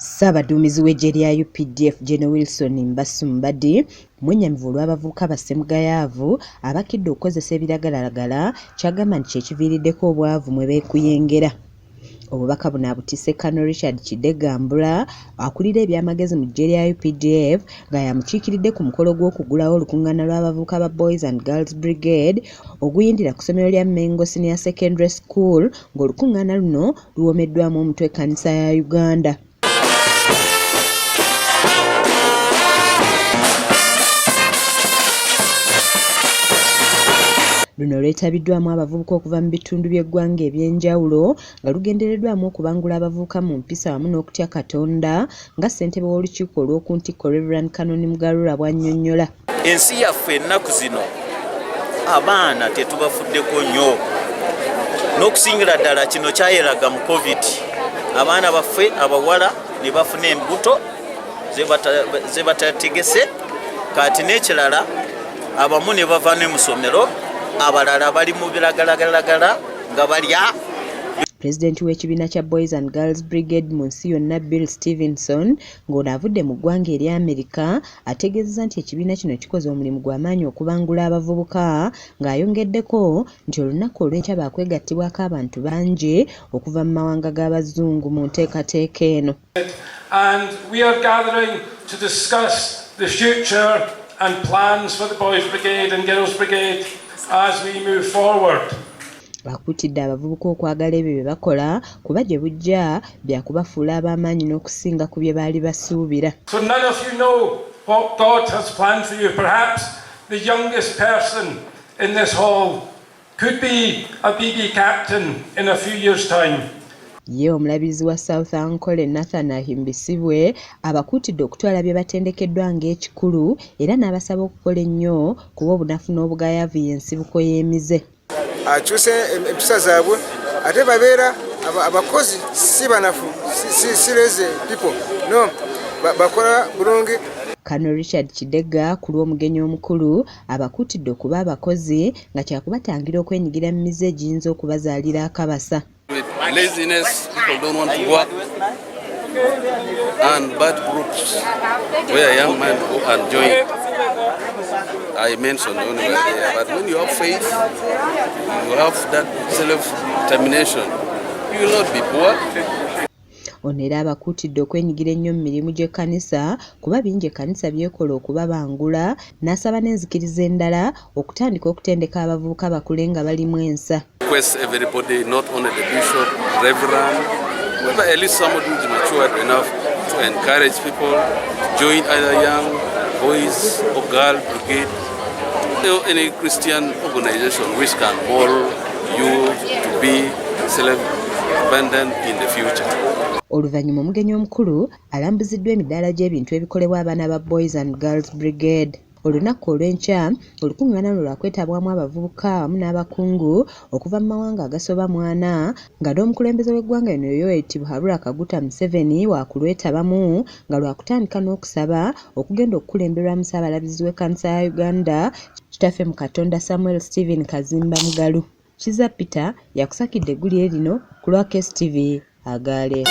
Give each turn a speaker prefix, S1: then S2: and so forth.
S1: Saabaduumizi w'eggye lya Updf General Wilson Mbasumbadi mwennyamivu olw'abavubuka bassemugayaavu abakidde okukozesa ebiragalalagala kyagamba nti kyekiviiriddeko obwavu mwe beekuyengera. Obubaka buno abutisse Kano Richard Kidegambula akulira ebyamagezi mu ggye lya UPDF nga yamukiikiridde ku mukolo gw'okuggulawo olukungaana lw'abavubuka ba Boys and Girls Brigade oguyindira ku ssomero lya Mengo Senior Secondary School ng'olukungaana luno luwomeddwamu omutwe ekkanisa ya Uganda. Luno lwetabiddwamu abavubuka okuva mu bitundu by'eggwanga eby'enjawulo nga lugendereddwamu okubangula abavubuka mu mpisa wamu n'okutya Katonda nga ssentebe w'olukiiko olw'okuntikko Reverend Canon Mugarura bw'annyonnyola.
S2: Ensi yaffe ennaku zino abaana tetubafuddeko nnyo n'okusingira ddala kino kyayeraga mu COVID. Abaana baffe abawala ne bafuna embuto ze batategese kati n'ekirala abamu ne bava ne mu ssomero abalala bali mu biragalalagala nga balya.
S1: Pulezidenti w'ekibiina kya Boys and Girls Brigade mu nsi yonna Bill Stevenson ng'ono avudde mu ggwanga erya Amerika ategeezezza nti ekibiina kino kikoze omulimu gw'amaanyi okubangula abavubuka ng'ayongeddeko nti olunaku olw'enkya baakwegattibwako abantu bangi okuva mu mawanga g'abazungu mu nteekateeka eno.
S3: And we are gathering to discuss the future and plans for the Boys Brigade and Girls Brigade as we move forward.
S1: Bakutidde abavubuka okwagala ebyo bye bakola kuba gye bujja byakubafuula ab'amaanyi n'okusinga ku bye baali basuubira.
S3: So none of you know what God has planned for you. Perhaps the youngest person in this hall could be a BB captain in a few years' time.
S1: Ye omulabizi wa South Ankole Nathan Ahimbisibwe abakutidde okutwala bye batendekeddwa ng'ekikulu era n'abasaba okukola ennyo kuba obunafu n'obugayaavu y'ensibuko y'emize.
S4: Akyuse empisa zaabwe ate babeera abakozi si banafu si lazy people no bakola bulungi.
S1: Kano Richard Kidega ku lw'omugenyi omukulu abakutidde okuba abakozi nga kyakubatangira okwenyigira mu mize egiyinza okubazaalira akabasa.
S5: Laziness, people don't want to work, and bad groups where young men go and join. I mentioned only there, but when you have faith, you have that self-determination, you will not be poor.
S1: Ono era abakutidde okwenyigira ennyo mu mirimu gy'ekkanisa kuba bingi ekkanisa byekola okubabangula n'asaba n'enzikiriza endala okutandika okutendeka abavubuka bakule nga balimu ensa.
S5: Request everybody, not only the bishop, reverend, but at least somebody who is matured enough to encourage people to join either young boys or girl brigade or any Christian organization which can mold you to be self-dependent in the future.
S1: Oluvannyuma omugenyi omukulu alambuziddwa emidaala gy'ebintu ebikolebwa abaana ba Boys and Girls Brigade. Olunaku olw'enkya olukungaana luno lwakwetabwamu abavubuka wamu n'abakungu okuva mu mawanga agasoba 40 nga n'omukulembeze w'eggwanga lino Yoweri Tibuhaburra Kaguta Museveni waakulwetabamu nga lwakutandika n'okusaba okugenda okukulemberwamu Saabalabizi w'ekkanisa ya Uganda kitaffe mu Katonda Samuel Stephen Kazimba Mugalu. Kiza Peter yakusakidde eggulire lino ku lwa KSTV Agaale.